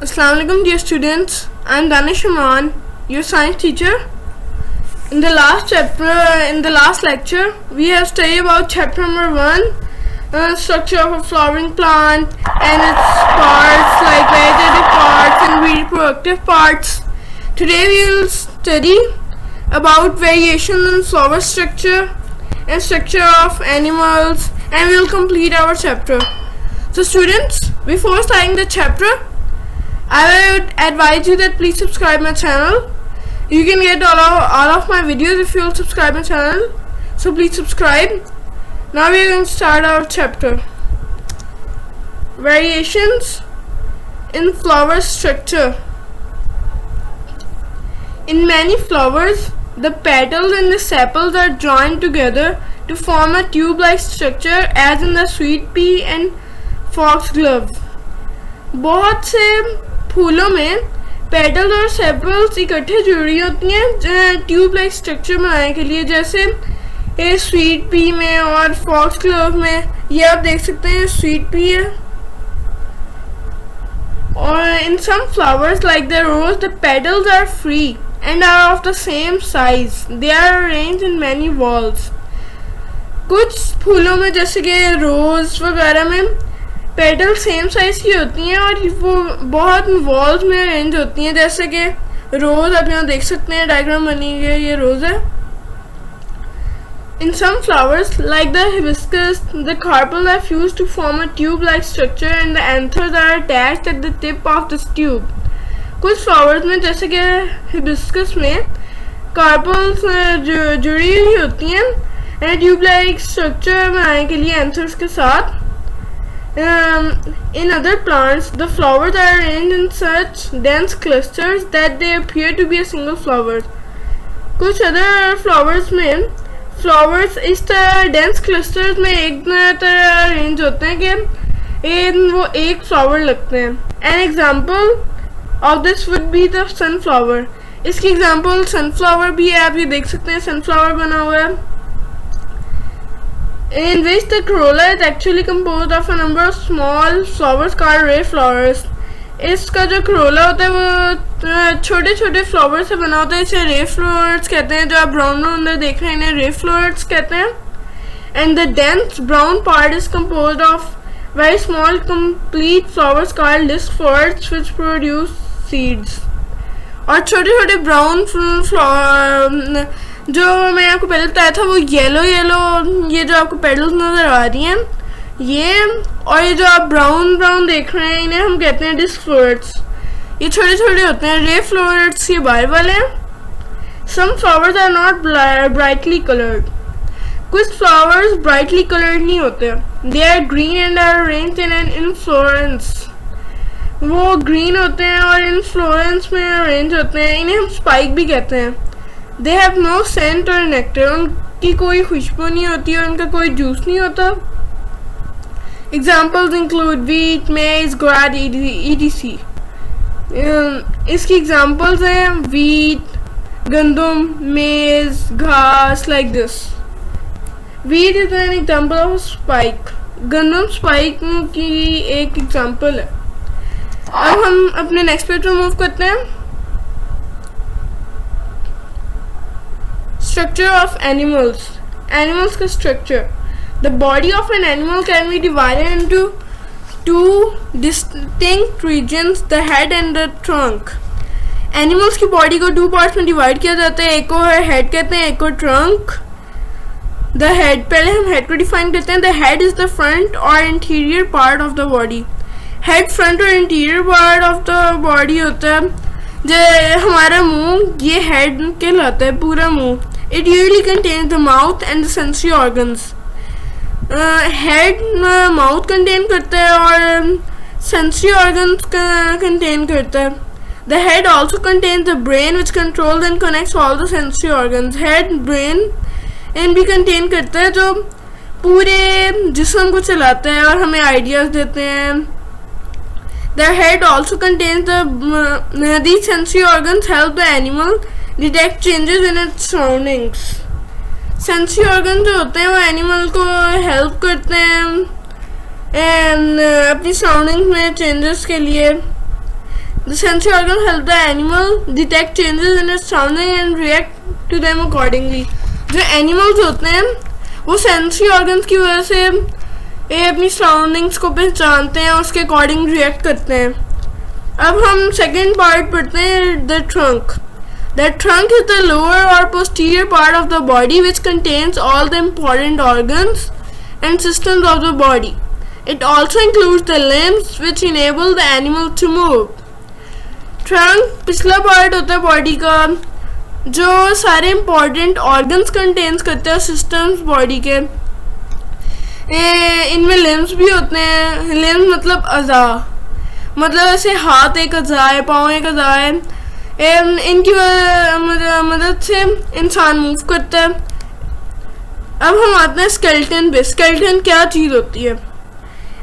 Assalamualaikum dear students, I am Danish Aman, your science teacher. In the last lecture, we have studied about chapter number 1, structure of a flowering plant and its parts like vegetative parts and reproductive parts. Today we will study about variation in flower structure and structure of animals, and we will complete our chapter. So students, before starting the chapter, I would advise you that please subscribe my channel. You can get all of my videos if you will subscribe my channel. So please subscribe. Now we are going to start our chapter. Variations in flower structure. In many flowers, the petals and the sepals are joined together to form a tube-like structure, as in the sweet pea and foxglove. बहुत से फूलों में petals और sepals इकट्ठे जुड़ी होती हैं tube like structure बनाने के लिए, जैसे ये स्वीट पी में और फॉक्सग्लोव में ये आप देख सकते हैं स्वीट पी है. और in some flowers like the rose the petals are free and are of the same size. They are arranged in many whorls. कुछ फूलों में जैसे कि रोज वगैरह में पेटल सेम साइज की होती हैं और वो बहुत वॉल्स में अरेंज होती हैं, जैसे कि रोज आप यहाँ देख सकते हैं डायग्राम बनी हुई है, ये रोज है. In some flowers like the hibiscus the carpels are fused to form a tube like structure and the anthers are attached at the tip of this tube. कुछ फ्लावर्स में जैसे कि हिबिस्कस में कार्पेल्स जुड़ी हुई होती हैं एंड ट्यूब लाइक स्ट्रक्चर बनाने के लिए एंथर्स के साथ. In other plants, the flowers are arranged in such dense clusters that they appear to be a single flower. कुछ other flowers में flowers इस तरह dense clusters में एक तरह arrange होते हैं कि वो एक flower लगते हैं. An example of this would be the sunflower. इसकी example sunflower भी है, आप ये देख सकते हैं sunflower बना हुआ है, in which the corolla is actually composed of a number of small flowers called ray flowers. इसका जो corolla होता है वो छोटे छोटे flowers से बना होता है, इसे ray flowers कहते हैं. जो आप brown अंदर देख रहे हैं इन्हें ray flowers कहते हैं. And the dense brown part is composed of very small complete flowers called disc flowers which produce seeds. और छोटे छोटे brown flower जो मैं आपको पहले बताया था वो येलो ये जो आपको पेडल्स नजर आ रही हैं ये, और ये जो आप ब्राउन देख रहे हैं इन्हें हम कहते हैं डिस्क फ्लोरेट्स. ये छोटे छोटे होते हैं. रे फ्लोरेट्स ये बाहर वाले हैं. Some flowers are not brightly coloured. कुछ फ्लावर्स ब्राइटली कलर्ड नहीं होते. They are green and are arranged in an inflorescence. वो ग्रीन होते हैं और इनफ्लोरेंस में अरेंज होते हैं. इन्हें हम स्पाइक भी कहते हैं. They have no scent or nectar. उनकी कोई खुशबू नहीं होती और उनका कोई जूस नहीं होता. Examples include wheat, maize, gourd, etc. इसकी examples हैं wheat, गंदम, maize, घास, like this. Wheat is an example of a spike. गंदम spike की एक example है. अब हम अपने next page पर move करते हैं. Structure of animals. Animals का structure. The body of an animal can be divided into two distinct regions, the head and the trunk. Animals की body को two parts में divide किया जाता है. एक को head कहते हैं, एक को trunk. The head, पहले हम head को define करते हैं. The head is the front or interior part of the body. Head front और interior part of the body होता है. जो हमारा मुंह ये head कहलाता है, पूरा मुंह. It usually contains the mouth and the sensory organs. Head mouth contain करता है और sensory organs contain करता है. The head also contains the brain which controls and connects all the sensory organs. Head, brain and भी contain करता है जो पूरे जिस्म को चलाता है और हमें ideas देते हैं. The head also contains these sensory organs help the animal detect changes in its surroundings. Sensory organs जो होते हैं वो animal को help करते हैं अपनी सराउंडिंग्स में चेंजेस के लिए. The sensory organs help the animal detect changes in its surrounding and react to them accordingly. जो एनिमल्स होते हैं वो सेंसरी ऑर्गन्स की वजह से ये अपनी सराउंडिंग्स को पहचानते हैं और उसके अकॉर्डिंग रिएक्ट करते हैं. अब हम सेकेंड पार्ट पढ़ते हैं, the trunk. The trunk is the lower or posterior part of the body which contains all the important organs and systems of the body. It also includes the limbs which enable the animal to move. Trunk पिछला part होता है body का जो सारे important organs contains करते हैं, systems body के. इनमें limbs भी होते हैं. limbs मतलब अज़ा, मतलब ऐसे हाथ एक अज़ा है, पाँव एक अज़ा है. इनकी मदद से इंसान मूव करता है. अब हम आते हैं स्केलेटन पे. स्केलेटन क्या चीज़ होती है?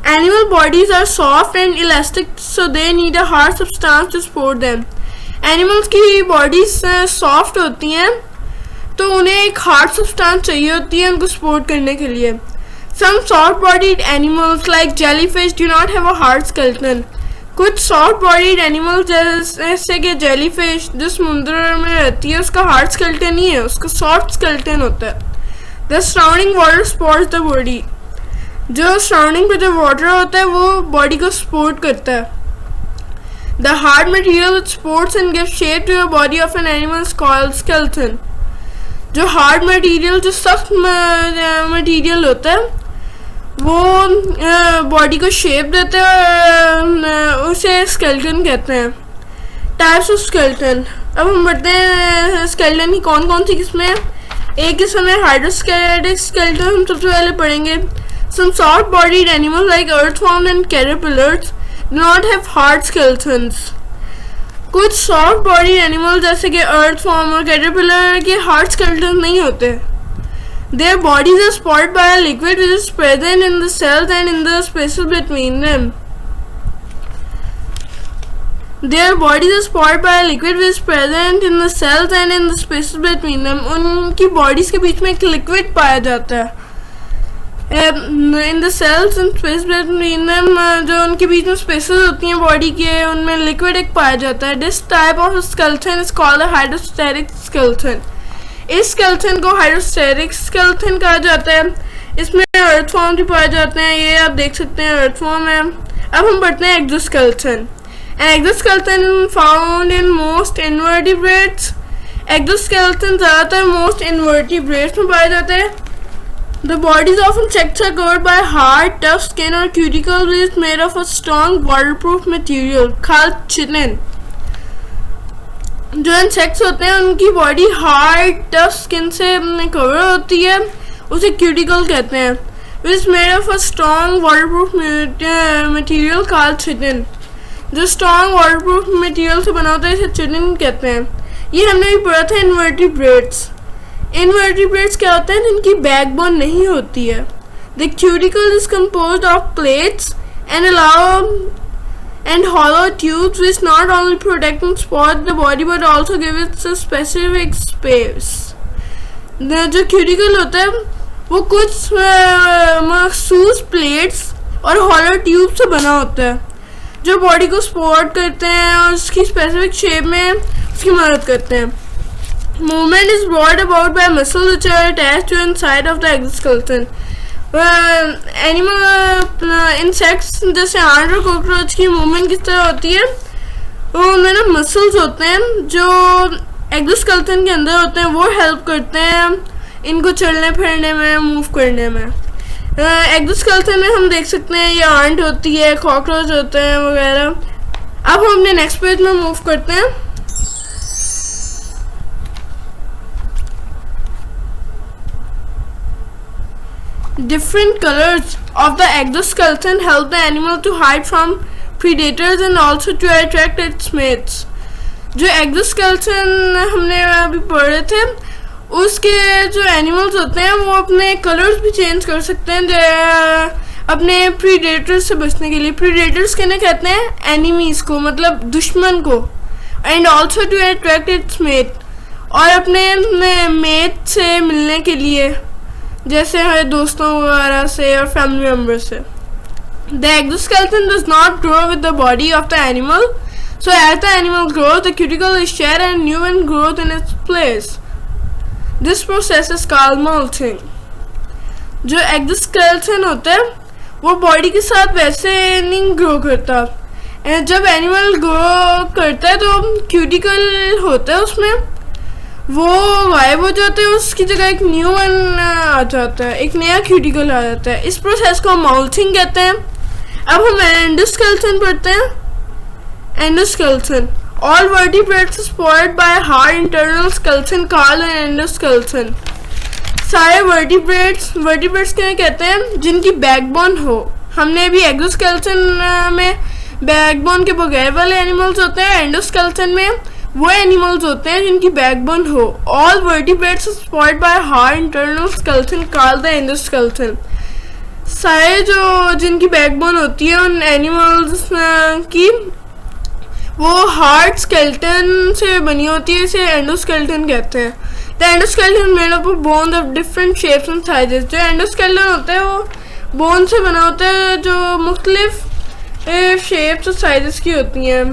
Animal bodies are soft and elastic so they need a hard substance to support them. Animals की बॉडीज सॉफ्ट होती हैं तो उन्हें एक हार्ड सब्सटेंस चाहिए होती है उनको सपोर्ट करने के लिए. Some soft bodied animals like jellyfish do not have a hard skeleton. कुछ सॉफ्ट बॉडीड एनिमल जैसे कि जेलीफिश जो समुद्र में रहती है उसका हार्ड स्केलेटन नहीं है, उसका सॉफ्ट स्केलेटन होता है. The surrounding water supports the body. जो सराउंडिंग पे जो वाटर होता है वो बॉडी को सपोर्ट करता है. The hard material which supports and gives shape to the body of an animal is called skeleton. जो हार्ड मटेरियल, जो सख्त मटेरियल होता है वो बॉडी को शेप देते हैं, उसे स्केलेटन कहते हैं. Types of skeleton. अब हम बढ़ते हैं स्केलेटन की कौन कौन सी किस्में हैं. एक किस्म है हाइड्रोस्केलेटिक स्केलेटन, हम सबसे पहले पढ़ेंगे. Some soft bodied animal like earthworm and caterpillars do not have hard skeletons. कुछ सॉफ्ट बॉडीड एनिमल जैसे कि अर्थवॉर्म और कैटरपिलर के हार्ड स्केलेटन नहीं होते. Their bodies are supported by a liquid which is present in the cells and in the spaces between them. Their bodies are supported by a liquid which is present in the cells and in the spaces between them. उनकी bodies के बीच में एक liquid पाया जाता है. In the cells and spaces between them, जो उनके बीच में spaces होती हैं body के, उनमें liquid एक पाया जाता है. This type of skeleton is called a hydrostatic skeleton. इस स्केलेटन को हाइड्रोस्टेटिक स्केलेटन कहा जाता है. इसमें अर्थवॉर्म भी पाए जाते हैं, ये आप देख सकते हैं अर्थवॉर्म है. अब हम बढ़ते हैं exoskeleton. An exoskeleton found in most invertebrates. Exoskeleton ज़्यादातर मोस्ट इनवर्टिब्रेट्स में पाए जाते हैं. The bodies of insects are covered by hard tough skin or cuticle which is made of a strong waterproof material called chitin. जो insects होते हैं उनकी body hard tough skin से कवर होती है, उसे क्यूटिकल कहते हैं. Which made of a strong waterproof material called chitin. जो स्ट्रॉन्ग वाटरप्रूफ मटेरियल से बना होता है इसे चिटिन कहते हैं. ये हमने भी पढ़ा था इनवर्टिब्रेट्स. इनवर्टिब्रेट्स क्या होते हैं? जिनकी बैकबोन नहीं होती है. The cuticle is composed of plates and hollow tubes which not only protect and support the body but also give it a specific space. जो क्यूटिकल होता है वो कुछ मखसूस प्लेट्स और हॉलो ट्यूब से बना होता है जो बॉडी को सपोर्ट करते हैं और उसकी स्पेसिफिक शेप में उसकी मदद करते हैं. Movement is brought about by muscles which are attached to inside of the exoskeleton. Animal insects जैसे आंट और कॉकरोच की मूवमेंट किस तरह होती है? उनमें ना मसल्स होते हैं जो एक्सोस्केलेटन के अंदर होते हैं, वो हेल्प करते हैं इनको चलने फिरने में, मूव करने में. एक्सोस्केलेटन में हम देख सकते हैं ये आंट होती है, कॉकरोच होते हैं वगैरह. अब हम अपने नेक्स्ट पेज में मूव करते हैं. Different colors of the exoskeleton help the animal to hide from predators and also to attract its mates. जो exoskeleton हमने अभी पढ़े थे उसके जो एनिमल्स होते हैं वो अपने कलर्स भी चेंज कर सकते हैं अपने प्रीडेटर्स से बचने के लिए. प्रीडेटर्स किन्हें कहते हैं? एनिमीज को, मतलब दुश्मन को. And also to attract its mate, और अपने मेट से मिलने के लिए, जैसे हमारे दोस्तों वगैरह से और फैमिली मेम्बर से. The exoskeleton does not grow with the body of the animal So as the animal grows, the cuticle is shed and new one grows in its place. This process is called molting. जो exoskeleton होता है वो body के साथ वैसे नहीं grow करता. जब एनिमल ग्रो करता है तो क्यूटिकल होता है उसमें वो गायब हो जाते हैं, उसकी जगह एक न्यू वन आ जाता है, एक नया क्यूटिकल आ जाता है. इस प्रोसेस को माउथिंग कहते हैं. अब हम एंडोस्केलेटन पढ़ते हैं. Endoskeleton, all vertebrates supported by a hard internal skeleton called an endoskeleton. सारे वर्टिब्रेट्स क्या कहते हैं जिनकी बैकबोन हो. हमने अभी एक्सोस्केलेटन में बैकबोन के बगैर वाले एनिमल्स होते हैं, एंडोस्केलेटन में वो एनिमल्स होते हैं जिनकी बैकबोन हो. All vertebrates supported by hard internal skeleton called the endoskeleton. सारे जो जिनकी बैकबोन होती है उन एनिमल्स की वो हार्ड स्केलेटन से बनी होती है, इसे एंडोस्केलेटन कहते हैं. The endoskeleton made up of bones of different shapes and sizes. जो एंडोस्केलेटन होता है वो बोन से बना होता है जो मुख्तलिफ शेप्स और साइजेस की होती हैं.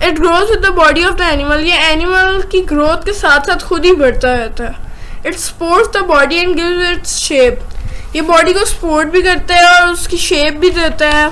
It grows with the body of the animal. ये एनिमल की ग्रोथ के साथ साथ खुद ही बढ़ता रहता है. It supports the body and gives its shape. ये बॉडी को सपोर्ट भी करता है और उसकी शेप भी देता है.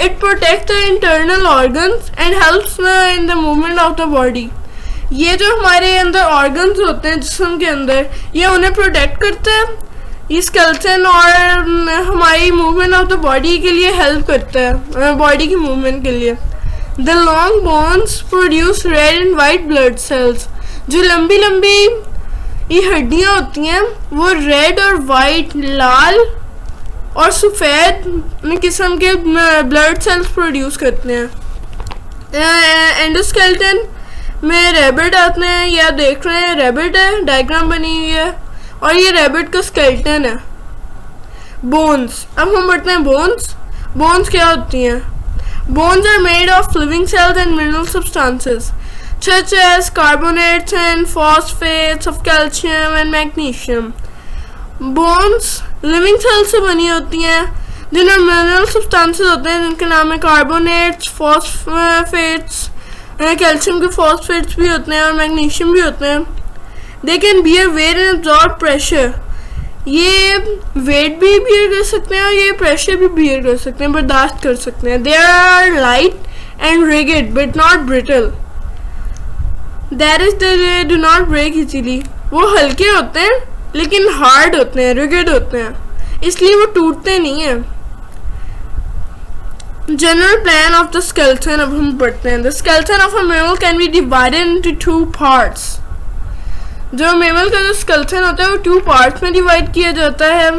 It protect the internal organs and helps in the movement of the body. ये जो हमारे अंदर ऑर्गन्स होते हैं जिस्म के अंदर, ये उन्हें प्रोटेक्ट करता है. ये स्केलेटन और हमारी मूवमेंट ऑफ द बॉडी के लिए हेल्प करता है, बॉडी की मूवमेंट के लिए. The long bones produce red and white blood cells. जो लंबी लंबी ये हड्डियाँ होती हैं वो रेड और वाइट, लाल और सफ़ेद किस्म के ब्लड सेल्स प्रोड्यूस करते हैं. एंडोस्केलेटन में रैबिट आते हैं. या देख रहे हैं रैबिट है, डायग्राम बनी हुई है और ये रैबिट का स्केलेटन है. बोन्स, अब हम बढ़ते हैं बोन्स. बोन्स क्या होती हैं? Bones are made of living cells and mineral substances such as carbonates and phosphates of calcium and magnesium. Bones living cells से बनी होती हैं जिनमें मिनरल सब्सटेंसेस होते हैं जिनके नाम है कार्बोनेट्स, फॉस्फेट्स, कैल्शियम के फॉस्फेट्स भी होते हैं और मैग्नीशियम भी होते हैं. They can bear weight and absorb pressure. ये वेट भी बियर कर सकते हैं और ये प्रेशर भी बियर कर सकते हैं, बर्दाश्त कर सकते हैं. They are light and rigid but not brittle. That is they do not break easily. वो हल्के होते हैं लेकिन हार्ड होते हैं, रिगिड होते हैं, इसलिए वो टूटते नहीं हैं. General plan of the skeleton अब हम पढ़ते हैं. The skeleton of a mammal can be divided into 2 parts. जो मैमल का जो स्केलेटन होता है वो 2 पार्ट्स में डिवाइड किया जाता है.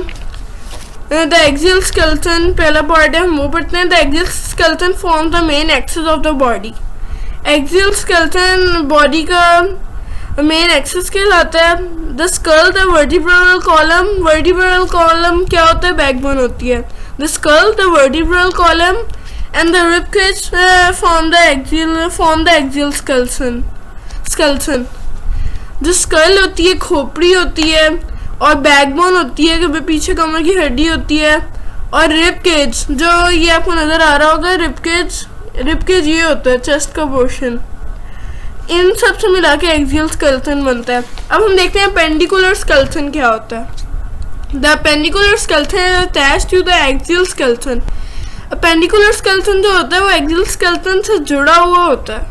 द एक्सियल स्केलेटन पहला पार्ट है, हम वो पढ़ते हैं. The axial skeleton form the main axis of the body. Axial skeleton body का मेन एक्सिस कहलाता है. The skull, the vertebral column. Vertebral column क्या होता है? बैकबोन होती है. The skull, the vertebral column and the rib cage form the axial skeleton. जो skull होती है, खोपड़ी होती है और बैकबोन होती है कि पीछे कमर की हड्डी होती है. और रिब केज, जो ये आपको नजर आ रहा होगा, रिब केज ये होता है चेस्ट का पोर्शन. इन सब से मिला के एक्सियल स्केलेटन बनता है. अब हम देखते हैं पेंडिकुलर स्केलेटन क्या होता है. The appendicular skeleton is attached to the axial skeleton. Appendicular skeleton जो होता है वो एक्सियल स्केलेटन से जुड़ा हुआ होता है.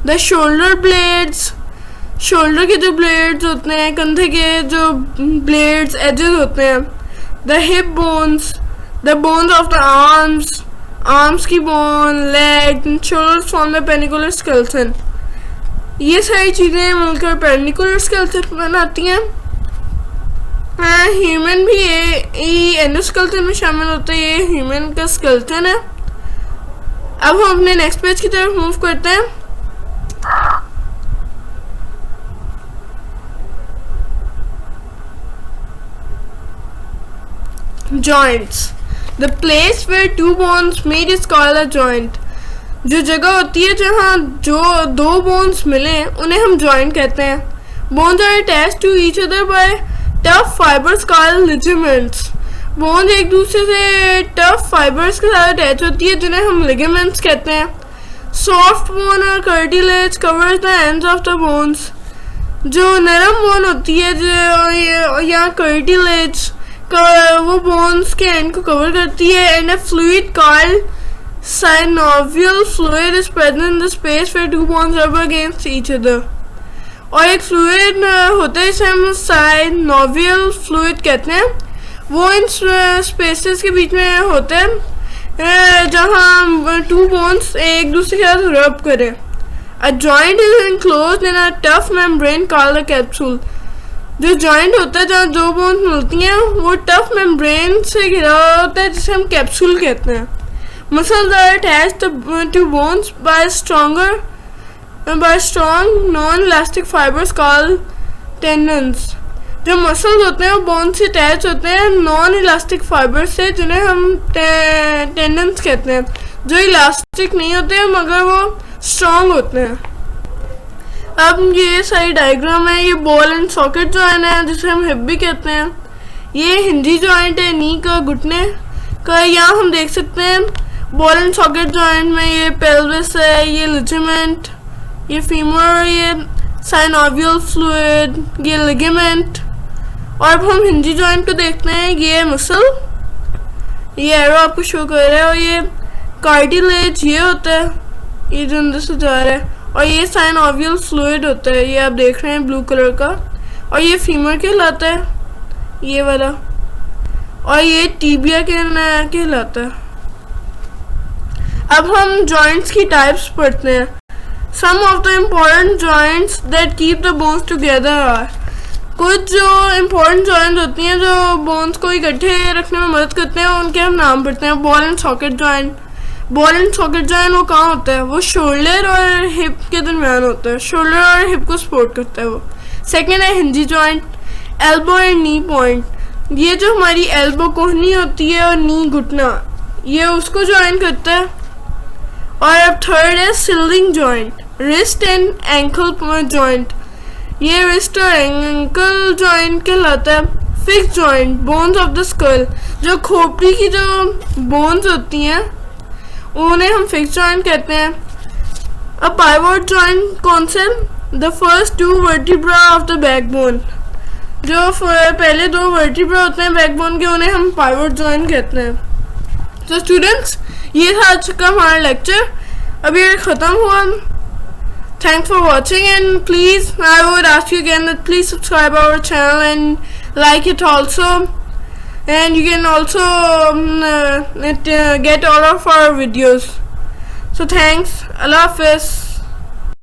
द शोल्डर ब्लेड्स, शोल्डर के जो ब्लेड्स होते हैं, कंधे के जो ब्लेड्स एजेस होते हैं. The hip bones, the bones of the arms की bone, leg and shoulders form the appendicular skeleton. ये सारी चीज़ें मिलकर पेंडिकुलर स्केलेटन बनाती हैं. ह्यूमन भी ये एंडोस्केलेटन में शामिल होता है. ये ह्यूमन का स्केलेटन है. अब हम अपने नेक्स्ट पेज की तरफ मूव करते हैं. Joints. The place where 2 bones meet is called a joint. जो जगह होती है जहाँ जो 2 बोन्स मिले उन्हें हम जॉइंट कहते हैं. Bones are attached to each other by tough fibres called ligaments. Bones एक दूसरे से टफ फाइबर्स के साथ अटैच होती है जिन्हें हम लिगामेंट्स कहते हैं. Soft bone or cartilage covers the ends of the bones. जो नरम बोन होती है जो या cartilage वो bones के end को cover करती है, and a fluid called synovial fluid is present in the space where two bones rub against each other. और एक फ्लूइड होता है जिसे हम साइनोवियल फ्लूइड कहते हैं, वो इन स्पेसेस के बीच में होते हैं जहाँ टू बोन्स एक दूसरे के साथ रब करें. A joint is enclosed in a tough membrane called a capsule. जो जॉइंट होता है जहाँ दो बोन्स मिलती हैं वो टफ मेम्ब्रेन से घिरा होता है जिसे हम कैप्सूल कहते हैं. Muscles are attached to bones by strong non-elastic fibers called tendons. जो मसल्स होते हैं वो बोन से अटैच होते हैं नॉन इलास्टिक फाइबर से जिन्हें हम टेंडन्स कहते हैं, जो इलास्टिक नहीं होते हैं मगर वो स्ट्रॉन्ग होते हैं. अब ये सारी डायग्राम है. ये बॉल एंड सॉकेट जॉइंट है जिसे हम हिप भी कहते हैं. ये हिंजी जॉइंट है नी का, घुटने का. यहाँ हम देख सकते हैं बॉल एंड सॉकेट जॉइंट में ये पेल्विस है, ये लिगामेंट, ये फीमर, ये साइनोवियल फ्लूइड, ये लिगामेंट. और अब हम हिंजी जॉइंट को देखते हैं. ये मसल, ये एरो आपको शो कर रहा है, और ये कार्टिलेज ये होता है, ये जो अंदर से जा रहा है, और ये साइनोवियल फ्लूइड होता है, ये आप देख रहे हैं ब्लू कलर का. और ये फीमर कहलाता है ये वाला, और ये टीबिया कहलाता है. अब हम जॉइंट्स की टाइप्स पढ़ते हैं. Some of the important joints that keep the bones together are. कुछ जो important joints होती हैं जो bones को इकट्ठे रखने में मदद करते हैं उनके हम नाम पढ़ते हैं. Ball and socket joint. Ball and socket joint वो कहाँ होता है? वो शोल्डर और हिप के दरमियान होता है. शोल्डर और हिप को सपोर्ट करता है वो. सेकेंड है hinge joint, elbow and knee point. ये जो हमारी एल्बो कोहनी होती है और नी घुटना, ये उसको ज्वाइन करता है. और अब थर्ड है ceiling joint, wrist and ankle joint. ये रिस्ट और एंकल जॉइंट कहलाता है. Fix joint, bones of the skull. जो खोपड़ी की जो बोन्स होती हैं उन्हें हम फिक्स जॉइंट कहते हैं. अब पाइवोट जॉइंट कौन से? The first two vertebra of the backbone. जो पहले दो वर्टिब्रा होते हैं बैकबोन के उन्हें हम पाइवोट जॉइंट कहते हैं. तो स्टूडेंट्स ये था आज का हमारा लेक्चर. अभी ये ख़त्म हुआ. Thanks for watching, and please I would ask you again that please subscribe our channel and like it also, and you can also get all of our videos. So thanks. Allah Hafiz.